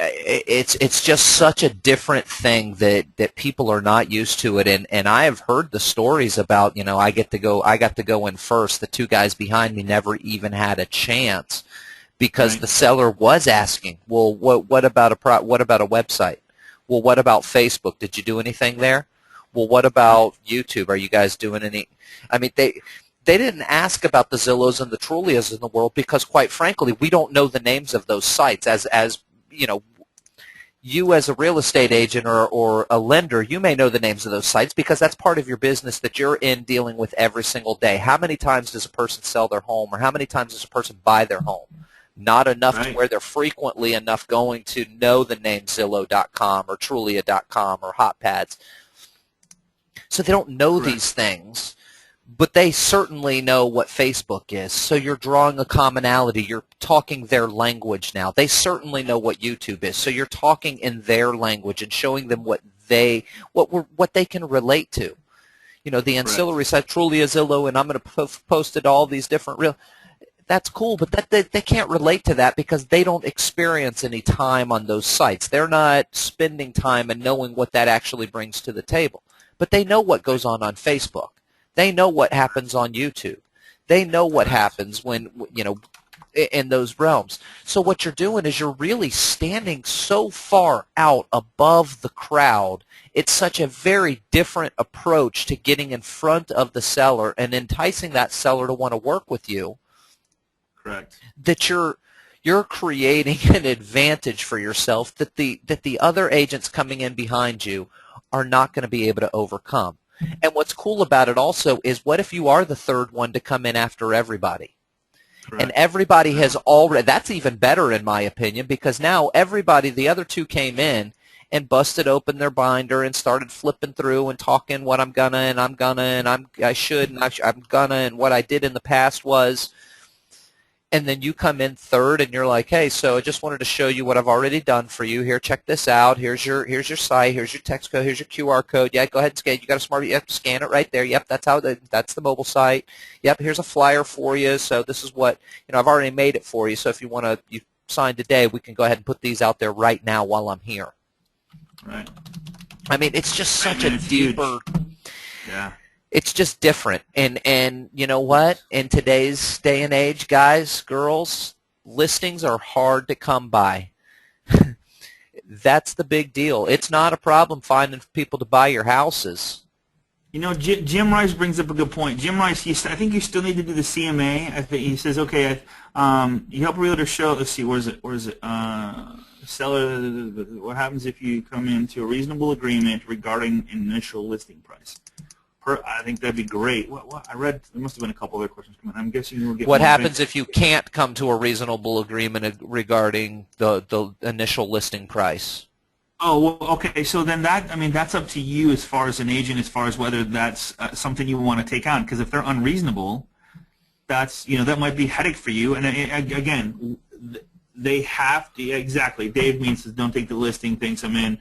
It's just such a different thing that people are not used to it, and I have heard the stories about, I got to go in first. The two guys behind me never even had a chance because right. the seller was asking, well, what about a website? Well, what about Facebook? Did you do anything there? Well, what about YouTube? Are you guys doing any? I mean, they didn't ask about the Zillows and the Trulias in the world because, quite frankly, we don't know the names of those sites. As you as a real estate agent or a lender, you may know the names of those sites because that's part of your business that you're in dealing with every single day. How many times does a person sell their home, or how many times does a person buy their home? Not enough right. to where they're frequently enough going to know the name Zillow.com or Trulia.com or HotPads. So they don't know Correct. these things. But they certainly know what Facebook is, so you're drawing a commonality. You're talking their language now. They certainly know what YouTube is, so you're talking in their language and showing them what they can relate to. The ancillary side, Trulia, Zillow, and I'm going to post it all these different real. That's cool, but they can't relate to that because they don't experience any time on those sites. They're not spending time and knowing what that actually brings to the table. But they know what goes on Facebook. They know what happens on YouTube. They know what happens when, in those realms. So what you're doing is you're really standing so far out above the crowd. It's such a very different approach to getting in front of the seller and enticing that seller to want to work with you. Correct. That you're creating an advantage for yourself that the other agents coming in behind you are not going to be able to overcome. And what's cool about it also is, what if you are the third one to come in after everybody? Correct. And everybody has already, that's even better in my opinion, because now everybody, the other two came in and busted open their binder and started flipping through and talking what I'm gonna and I'm gonna and I should and I'm gonna and what I did in the past was. And then you come in third and you're like, hey, so I just wanted to show you what I've already done for you. Here, check this out. Here's your site. Here's your text code. Here's your QR code. Yeah, go ahead and scan. You got a smart. You have to scan it right there. Yep, that's the mobile site. Yep, here's a flyer for you. So this is what I've already made it for you. So if you sign today, we can go ahead and put these out there right now while I'm here. Right. I mean, it's just such a It's deeper. huge. Yeah. It's just different, and you know what? In today's day and age, guys, girls, listings are hard to come by. That's the big deal. It's not a problem finding people to buy your houses. Jim Rice brings up a good point. Jim Rice, I think you still need to do the CMA. I think he says, okay, you help a realtor show. Let's see, where is it? Seller. What happens if you come into a reasonable agreement regarding initial listing price? I think that'd be great. What I read, there must have been a couple other questions coming. I'm guessing we'll get. What happens if you can't come to a reasonable agreement regarding the initial listing price? Oh, well, okay. So then that's up to you as far as an agent, as far as whether that's something you want to take on. Because if they're unreasonable, that's that might be a headache for you. And again, they have to exactly. Dave means don't take the listing, thinks I'm in.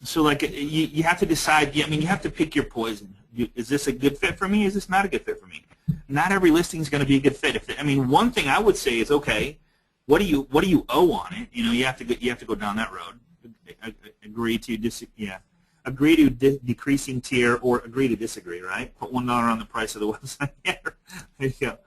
So like you have to decide. You have to pick your poison. Is this a good fit for me? Is this not a good fit for me? Not every listing is going to be a good fit. One thing I would say is, okay, what do you owe on it? You have to go down that road. Agree to decreasing tier, or agree to disagree. Right? Put $1 on the price of the website. There you go.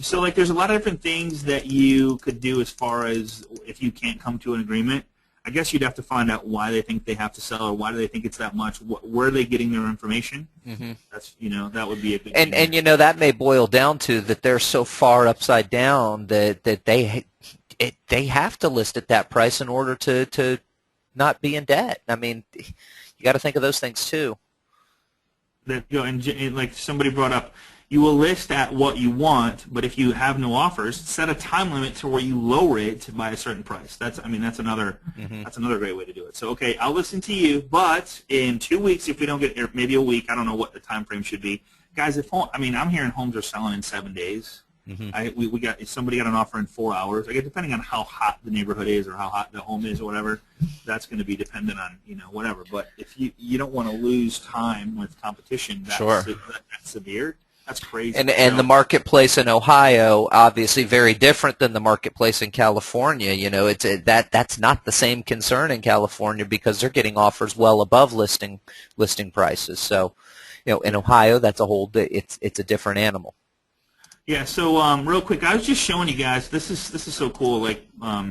So like there's a lot of different things that you could do as far as if you can't come to an agreement. I guess you'd have to find out why they think they have to sell, or why do they think it's that much. Where are they getting their information? Mm-hmm. That's that would be a good. And that may boil down to that they're so far upside down that they have to list at that price in order to not be in debt. I mean, you got to think of those things too. And like somebody brought up, you will list at what you want, but if you have no offers, set a time limit to where you lower it by a certain price. That's another great way to do it. So okay, I'll listen to you, but in 2 weeks, if we don't get, or maybe a week, I don't know what the time frame should be, guys. I'm hearing homes are selling in 7 days. We got somebody got an offer in 4 hours. Again, depending on how hot the neighborhood is or how hot the home is or whatever, that's going to be dependent on whatever. But if you don't want to lose time with competition, that's severe. That's crazy. And the marketplace in Ohio, obviously very different than the marketplace in California. That's not the same concern in California because they're getting offers well above listing prices. So, in Ohio, that's it's a different animal. Yeah. So real quick, I was just showing you guys. This is so cool. Like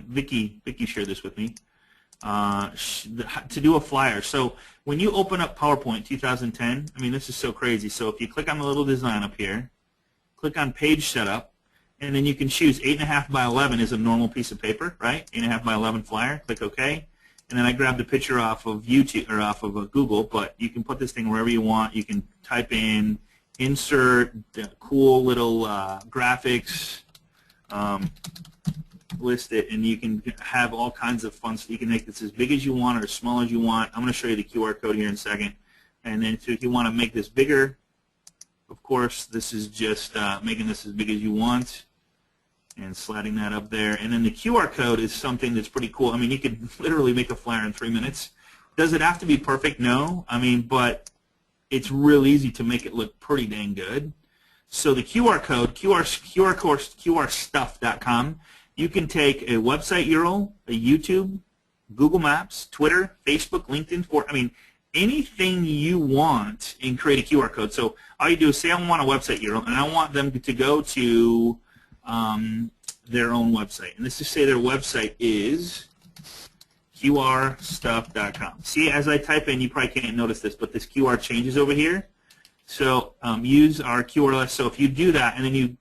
Vicky shared this with me to do a flyer. So when you open up PowerPoint 2010, I mean, this is so crazy. So if you click on the little design up here, click on page setup, and then you can choose 8.5 by 11 is a normal piece of paper, right? 8.5 by 11 flyer. Click OK. And then I grabbed a picture off of YouTube or off of Google, but you can put this thing wherever you want. You can type in, insert cool little graphics, list it, and you can have all kinds of fun stuff. You can make this as big as you want or as small as you want. I'm going to show you the QR code here in a second. And then if you want to make this bigger, of course, this is just making this as big as you want and sliding that up there. And then the QR code is something that's pretty cool. I mean, you could literally make a flyer in 3 minutes. Does it have to be perfect? No. I mean, but it's real easy to make it look pretty dang good. So the QR code, QRstuff.com, you can take a website URL, a YouTube, Google Maps, Twitter, Facebook, LinkedIn, anything you want and create a QR code. So all you do is say I want a website URL, and I want them to go to their own website. And let's just say their website is QRstuff.com. See, as I type in, you probably can't notice this, but this QR changes over here. So use our QR. So if you do that, and then you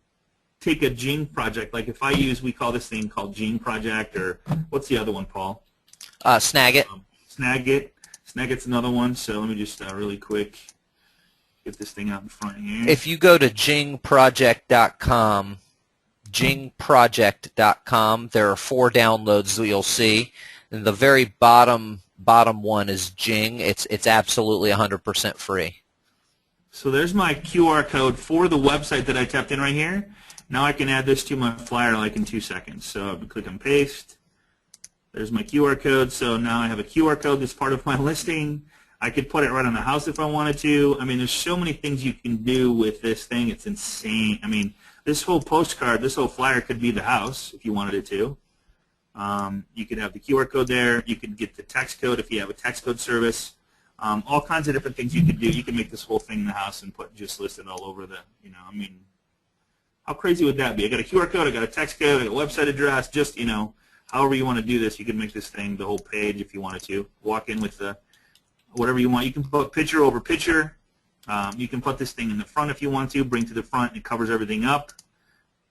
take a Jing project, like if we call this thing called Jing Project, or what's the other one, Paul? Snagit. Snagit. Snagit's another one. So let me just really quick get this thing out in front here. If you go to jingproject.com, there are 4 downloads that you'll see. And the very bottom one is Jing. It's absolutely 100% free. So there's my QR code for the website that I tapped in right here. Now I can add this to my flyer like in 2 seconds. So I click on paste. There's my QR code. So now I have a QR code that's part of my listing. I could put it right on the house if I wanted to. I mean, there's so many things you can do with this thing. It's insane. I mean, this whole postcard, this whole flyer could be the house if you wanted it to. You could have the QR code there. You could get the text code if you have a text code service. All kinds of different things you could do. You can make this whole thing in the house and just list it all over the, I mean, how crazy would that be? I got a QR code, I got a text code, I got a website address, just, however you want to do this, you can make this thing the whole page if you wanted to. Walk in with whatever you want. You can put picture over picture. You can put this thing in the front if you want to, bring to the front, it covers everything up.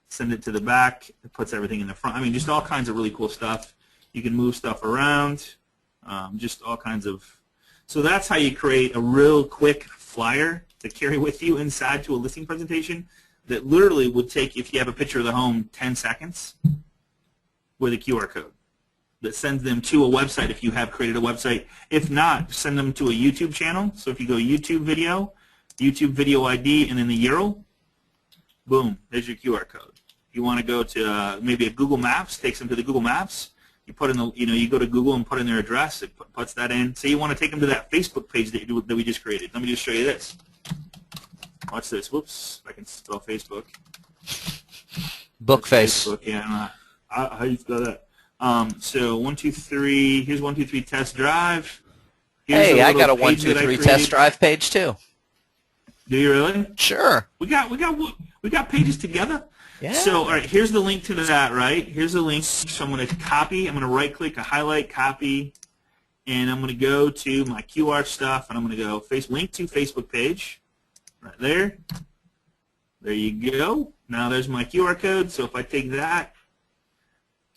Send it to the back, it puts everything in the front. I mean, just all kinds of really cool stuff. You can move stuff around, just all kinds of. So that's how you create a real quick flyer to carry with you inside to a listing presentation that literally would take, if you have a picture of the home, 10 seconds with a QR code that sends them to a website if you have created a website. If not, send them to a YouTube channel. So if you go YouTube video ID, and then the URL, boom, there's your QR code. If you want to go to maybe a Google Maps, takes them to the Google Maps. You put in the, you go to Google and put in their address. It puts that in. Say you want to take them to that Facebook page that we just created. Let me just show you this. Watch this. Whoops, I can spell Facebook. Bookface. Facebook, yeah. How do you spell that? So 1, 2, 3. Here's 1, 2, 3 test drive. Hey, I got a 1, 2, 3 test drive page too. Do you really? Sure. We got pages together. Yeah. So, all right, here's the link to that, right? Here's the link. So I'm going to copy. I'm going to right-click, highlight, copy, and I'm going to go to my QR stuff, and I'm going to go link to Facebook page right there. There you go. Now there's my QR code. So if I take that,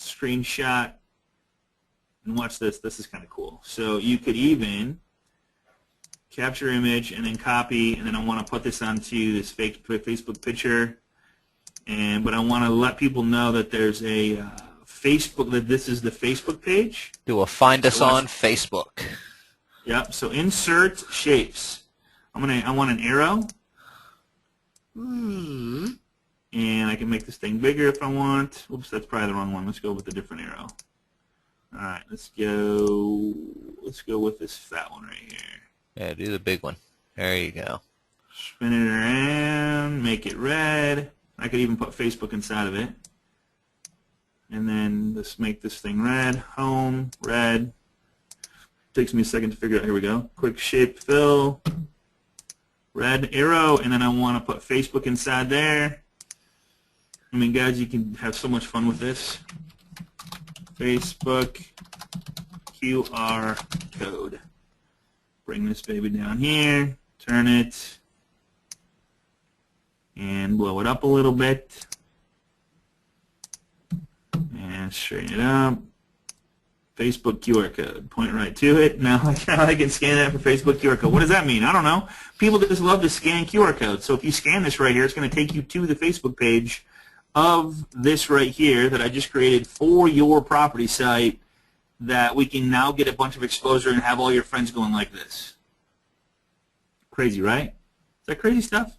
screenshot, and watch this. This is kind of cool. So you could even capture image and then copy, and then I want to put this onto this Facebook picture. But I want to let people know that there's a Facebook, that this is the Facebook page. Do a find us on Facebook. Yep. So insert shapes. I want an arrow. And I can make this thing bigger if I want. Oops, that's probably the wrong one. Let's go with a different arrow. All right, let's go with this fat one right here. Yeah, do the big one. There you go. Spin it around, make it red. I could even put Facebook inside of it. And then let's make this thing red. Home, red. Takes me a second to figure out. Here we go. Quick shape fill. Red arrow, and then I want to put Facebook inside there. I mean, guys, you can have so much fun with this. Facebook QR code. Bring this baby down here, turn it, and blow it up a little bit. And straighten it up. Facebook QR code. Point right to it. Now I can scan that for Facebook QR code. What does that mean? I don't know. People just love to scan QR codes. So if you scan this right here, it's going to take you to the Facebook page of this right here that I just created for your property site, that we can now get a bunch of exposure and have all your friends going like this. Crazy, right? Is that crazy stuff?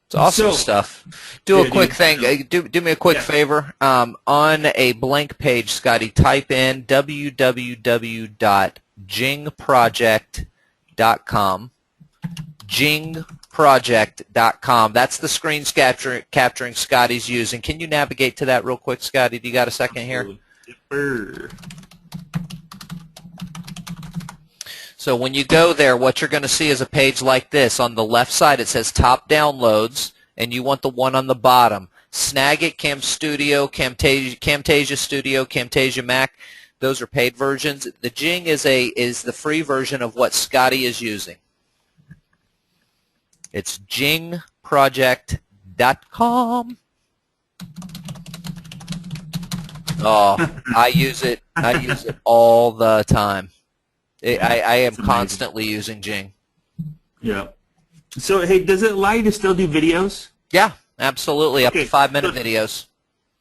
It's awesome stuff. Do a quick thing. Do me a quick favor. On a blank page, Scotty, type in www.jingproject.com. Jingproject.com. That's the screen capturing Scotty's using. Can you navigate to that real quick, Scotty? Do you got a second here? So when you go there, what you're going to see is a page like this. On the left side, it says Top Downloads, and you want the one on the bottom. Snagit, Cam Studio, Camtasia Studio, Camtasia Mac. Those are paid versions. The Jing is the free version of what Scotty is using. It's jingproject.com. Oh, I use it all the time. I am constantly using Jing. Yeah. So, hey, does it allow you to still do videos? Yeah, absolutely. Up to 5-minute videos.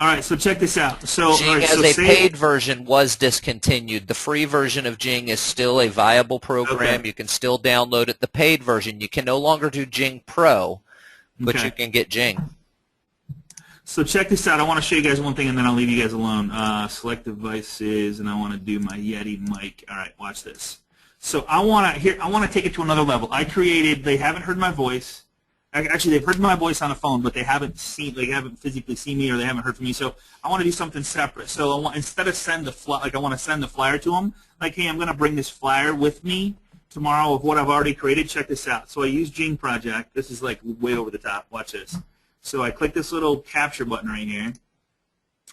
All right, so check this out. So, Jing as a paid version was discontinued. The free version of Jing is still a viable program. Okay. You can still download it. The paid version, you can no longer do Jing Pro, but you can get Jing. So check this out. I want to show you guys one thing, and then I'll leave you guys alone. Select devices, and I want to do my Yeti mic. All right, watch this. So I want to take it to another level. They haven't heard my voice. Actually, they've heard my voice on a phone, but they haven't physically seen me, or they haven't heard from me. So I want to do something separate. So instead of I want to send the flyer to them. Like, hey, I'm going to bring this flyer with me tomorrow of what I've already created. Check this out. So I use Jing Project. This is like way over the top. Watch this. So I click this little capture button right here.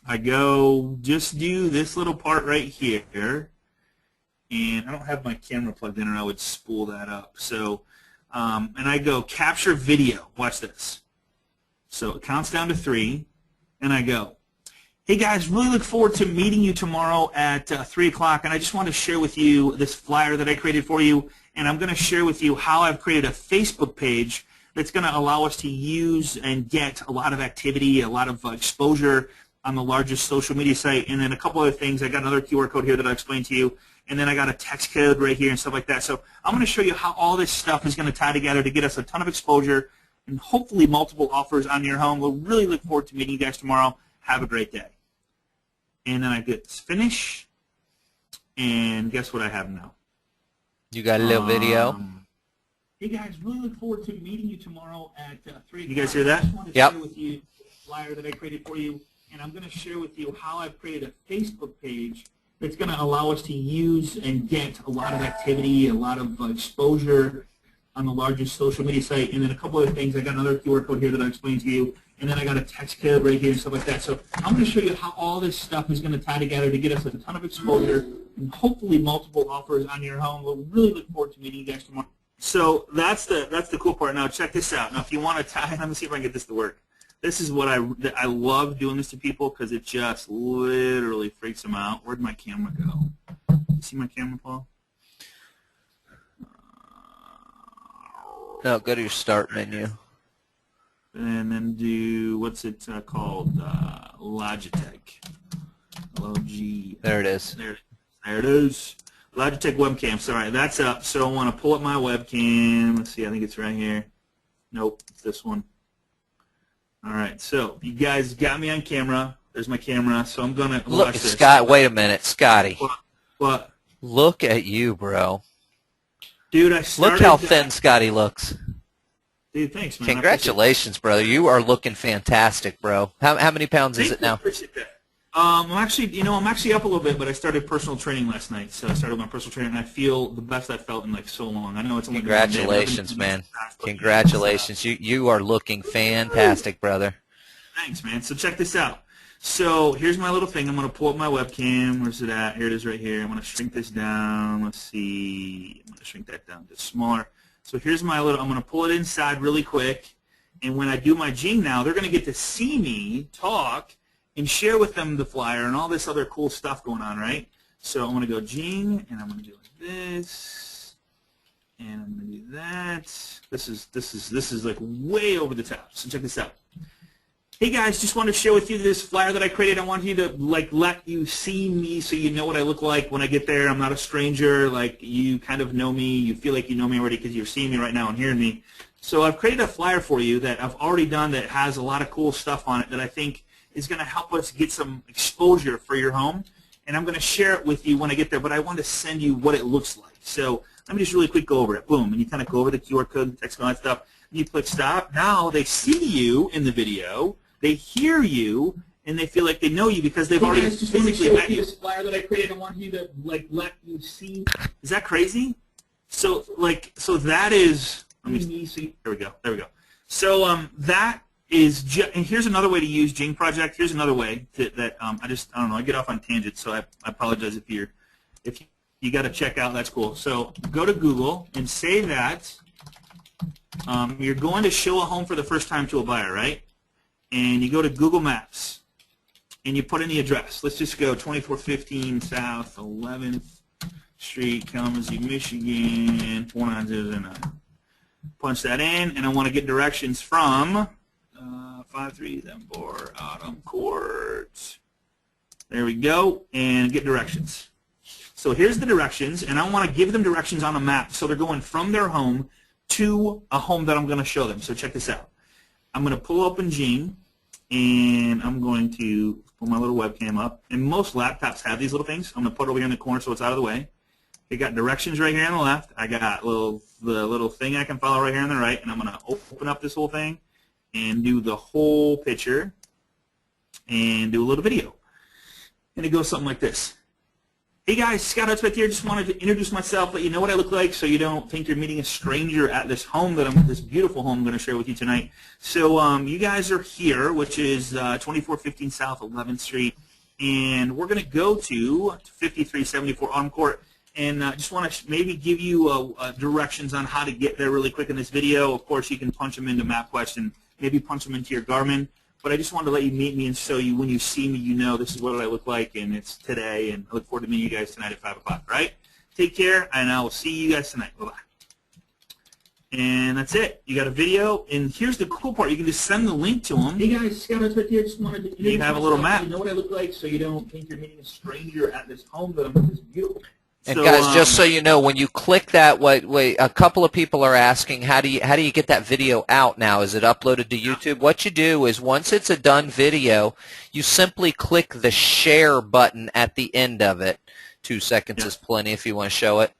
I go, just do this little part right here. And I don't have my camera plugged in, or I would spool that up. So, and I go capture video. Watch this. So it counts down to 3, and I go, hey guys, really look forward to meeting you tomorrow at 3 o'clock, and I just want to share with you this flyer that I created for you, and I'm going to share with you how I've created a Facebook page that's going to allow us to use and get a lot of activity, a lot of exposure on the largest social media site, and then a couple other things. I got another QR code here that I'll explain to you, and then I got a text code right here and stuff like that. So I'm going to show you how all this stuff is going to tie together to get us a ton of exposure and hopefully multiple offers on your home. We'll really look forward to meeting you guys tomorrow. Have a great day. And then I get finish, and guess what I have now? You got a little video. Hey guys, really look forward to meeting you tomorrow at 3 o'clock. You guys hear that? Yep. I want to share with you the flyer that I created for you, and I'm going to share with you how I've created a Facebook page that's going to allow us to use and get a lot of activity, a lot of exposure on the largest social media site, and then a couple other things. I got another QR code here that I'll explain to you, and then I got a text code right here and stuff like that. So I'm going to show you how all this stuff is going to tie together to get us a ton of exposure and hopefully multiple offers on your home. We'll really look forward to meeting you guys tomorrow. So that's the cool part. Now check this out. Now if you want to tie, let me see if I can get this to work. This is what I love doing this to people because it just literally freaks them out. Where'd my camera go? You see my camera, Paul? No, go to your start menu. And then do, what's it called? Logitech. L-O-G. There it is. There it is. Logitech webcam. Sorry, that's up. So I want to pull up my webcam. Let's see. I think it's right here. Nope, it's this one. All right, so you guys got me on camera. There's my camera, so I'm going to Look, watch this. Scott. Wait a minute, Scotty. What? Look at you, bro. Dude, I started... Look how thin Scotty looks. Dude, thanks, man. Congratulations, brother. You are looking fantastic, bro. How many pounds is it now? I appreciate that. I'm actually up a little bit, but I started personal training last night. So I started my personal training, and I feel the best I've felt in like so long. I know it's only Congratulations, man. Congratulations. You are looking fantastic, brother. Thanks, man. So check this out. So here's my little thing. I'm going to pull up my webcam. Where's it at? Here it is right here. I'm going to shrink this down. Let's see. I'm going to shrink that down to smaller. So here's my little, I'm going to pull it inside really quick. And when I do my Jing now, they're going to get to see me talk and share with them the flyer and all this other cool stuff going on, right? So I'm going to go Jing, and I'm going to do like this. And I'm going to do that. This is like way over the top. So check this out. Hey guys, just wanted to share with you this flyer that I created. I want you to like let you see me so you know what I look like when I get there. I'm not a stranger. Like you kind of know me. You feel like you know me already because you're seeing me right now and hearing me. So I've created a flyer for you that I've already done that has a lot of cool stuff on it that I think is going to help us get some exposure for your home. And I'm going to share it with you when I get there, but I want to send you what it looks like. So let me just really quick go over it. Boom. And you kind of go over the QR code, text, and all that stuff. And you click stop. Now they see you in the video. They hear you, and they feel like they know you because they've already physically met you. This flyer that I created, I want you to like let you see. Is that crazy? So that is. Let me see. There we go. There we go. So that is. And here's another way to use Jing Project. Here's another way that I don't know. I get off on tangents, so I apologize if you got to check out. That's cool. So go to Google and say that you're going to show a home for the first time to a buyer, right? And you go to Google Maps, and you put in the address. Let's just go 2415 South 11th Street, Kalamazoo, Michigan, 49009. Punch that in, and I want to get directions from 5374 Autumn Court. There we go, and get directions. So here's the directions, and I want to give them directions on a map. So they're going from their home to a home that I'm going to show them. So check this out. I'm going to pull open Jing, and I'm going to pull my little webcam up. And most laptops have these little things. I'm going to put it over here in the corner so it's out of the way. They got directions right here on the left. I got the little thing I can follow right here on the right, and I'm going to open up this whole thing and do the whole picture and do a little video. And it goes something like this. Hey guys, Scott Hudspeth here. Just wanted to introduce myself, let you know what I look like, so you don't think you're meeting a stranger at this home this beautiful home I'm going to share with you tonight. So you guys are here, which is 2415 South 11th Street, and we're going to go to 5374 Autumn Court, and just want to maybe give you directions on how to get there really quick in this video. Of course, you can punch them into MapQuest and maybe punch them into your Garmin. But I just wanted to let you meet me and show you when you see me, you know this is what I look like, and it's today, and I look forward to meeting you guys tonight at 5 o'clock, right? Take care, and I will see you guys tonight. Bye-bye. And that's it. You got a video, and here's the cool part. You can just send the link to them. Hey guys, Scott right here. Just wanted to you have a little map. You know what I look like, so you don't think you're meeting a stranger at this home that I'm just beautiful. And so, guys, just so you know, when you click that, a couple of people are asking, how do you get that video out now? Is it uploaded to YouTube? What you do is once it's a done video, you simply click the share button at the end of it. 2 seconds is plenty if you want to show it.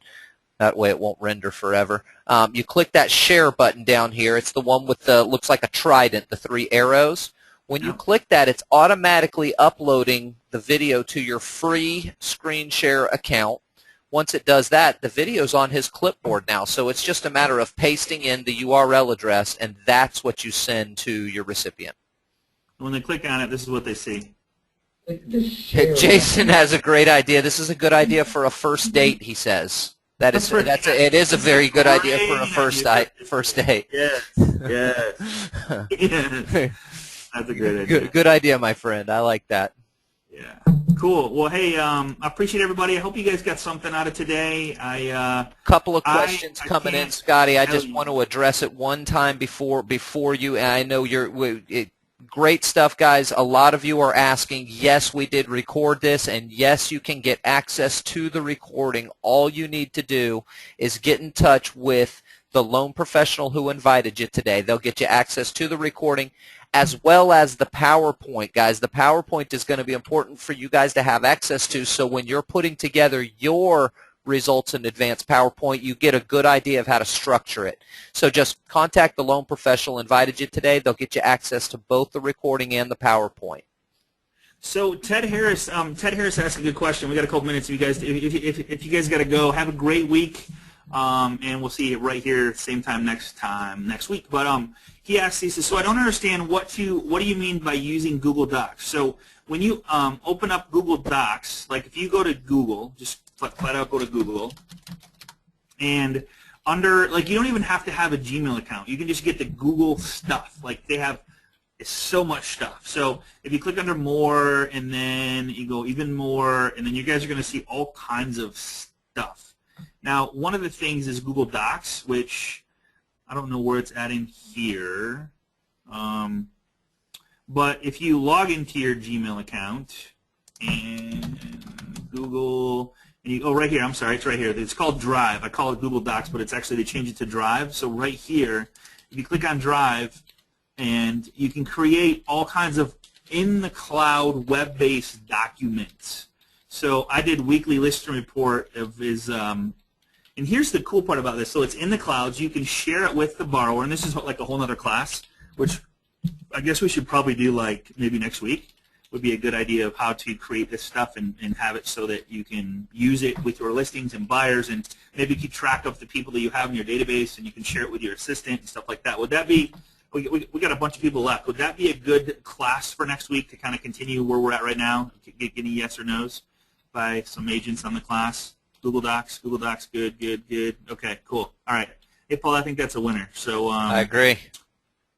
That way it won't render forever. You click that share button down here. It's the one with the looks like a trident, the 3 arrows. When you click that, it's automatically uploading the video to your free screen share account. Once it does that, the video's on his clipboard now, so it's just a matter of pasting in the URL address, and that's what you send to your recipient. When they click on it, this is what they see. Jason has a great idea. This is a good idea for a first date, he says. It is a very good idea for a first date. Yes, yes. That's a great idea. Good idea, my friend. I like that. Yeah. Cool. Well, hey, I appreciate everybody. I hope you guys got something out of today. Couple of questions coming in, Scotty. I just want to address it one time before you. And I know great stuff, guys. A lot of you are asking. Yes, we did record this, and yes, you can get access to the recording. All you need to do is get in touch with the loan professional who invited you today. They'll get you access to the recording as well as the PowerPoint, guys. The PowerPoint is going to be important for you guys to have access to, so when you're putting together your results in advanced PowerPoint, you get a good idea of how to structure it. So just contact the loan professional who invited you today. They'll get you access to both the recording and the PowerPoint. So Ted Harris asked a good question. We got a couple minutes. If you guys got to go, have a great week, and we'll see you right here same time next week. But he asked, he says, so I don't understand what do you mean by using Google Docs? So when you open up Google Docs, like if you go to Google, just flat out go to Google, and under, like, you don't even have to have a Gmail account. You can just get the Google stuff. Like, they have so much stuff. So if you click under more and then you go even more, and then you guys are going to see all kinds of stuff. Now, one of the things is Google Docs, which I don't know where it's at in here. But if you log into your Gmail account and Google, and you go right here, I'm sorry, it's right here. It's called Drive. I call it Google Docs, but it's actually, they changed it to Drive. So right here, if you click on Drive, and you can create all kinds of in-the-cloud web-based documents. So I did weekly listing report of his, and here's the cool part about this. So it's in the clouds. You can share it with the borrower, and this is like a whole other class, which I guess we should probably do like maybe next week. Would be a good idea of how to create this stuff and have it so that you can use it with your listings and buyers, and maybe keep track of the people that you have in your database, and you can share it with your assistant and stuff like that. Would that be, we got a bunch of people left, would that be a good class for next week to kind of continue where we're at right now? Get any yes or no's by some agents on the class? Google Docs, good. Okay, cool. All right. Hey, Paul, I think that's a winner. So I agree.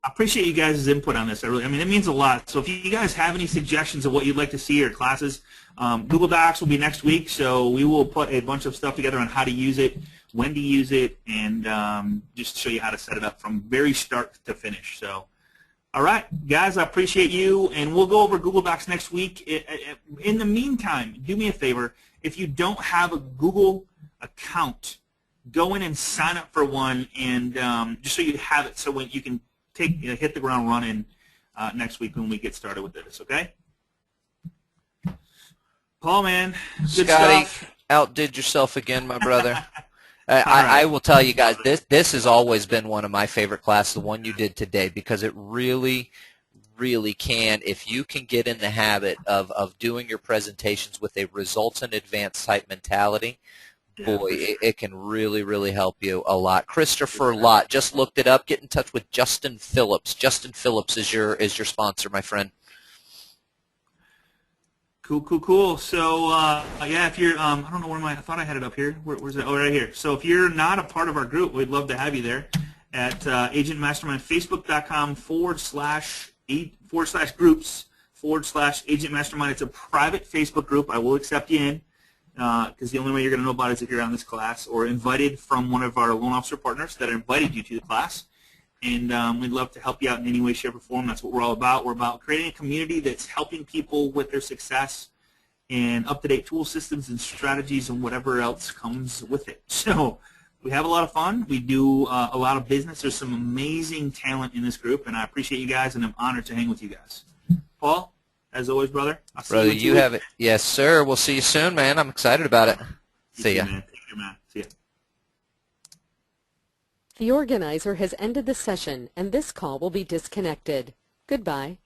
I appreciate you guys' input on this. I mean, it means a lot. So if you guys have any suggestions of what you'd like to see or classes, Google Docs will be next week. So we will put a bunch of stuff together on how to use it, when to use it, and just show you how to set it up from very start to finish. So, all right, guys, I appreciate you, and we'll go over Google Docs next week. In the meantime, do me a favor. If you don't have a Google account, go in and sign up for one, and just so you have it, so when you can hit the ground running next week when we get started with this, okay? Paul, man, good Scotty, stuff. outdid yourself again, my brother. I will tell you guys, this has always been one of my favorite classes, the one you did today, because it really, really can, if you can get in the habit of doing your presentations with a results in advance type mentality, boy, it can really, really help you a lot. Christopher Lott, just looked it up. Get in touch with Justin Phillips. Justin Phillips is your sponsor, my friend. Cool. So, yeah, if you're, I don't know where I thought I had it up here. Where's it? Oh, right here. So if you're not a part of our group, we'd love to have you there at Agent Mastermind, facebook.com/groups/Agent Mastermind. It's a private Facebook group. I will accept you in. Because the only way you're going to know about it is if you're on this class or invited from one of our loan officer partners that invited you to the class. And we'd love to help you out in any way, shape, or form. That's what we're all about. We're about creating a community that's helping people with their success and up-to-date tool systems and strategies and whatever else comes with it. So we have a lot of fun. We do a lot of business. There's some amazing talent in this group, and I appreciate you guys, and I'm honored to hang with you guys. Paul? As always, brother. I'll see Brother, you have it. Yes, sir. We'll see you soon, man. I'm excited about it. See ya. Man. Take care, man. See ya. The organizer has ended the session, and this call will be disconnected. Goodbye.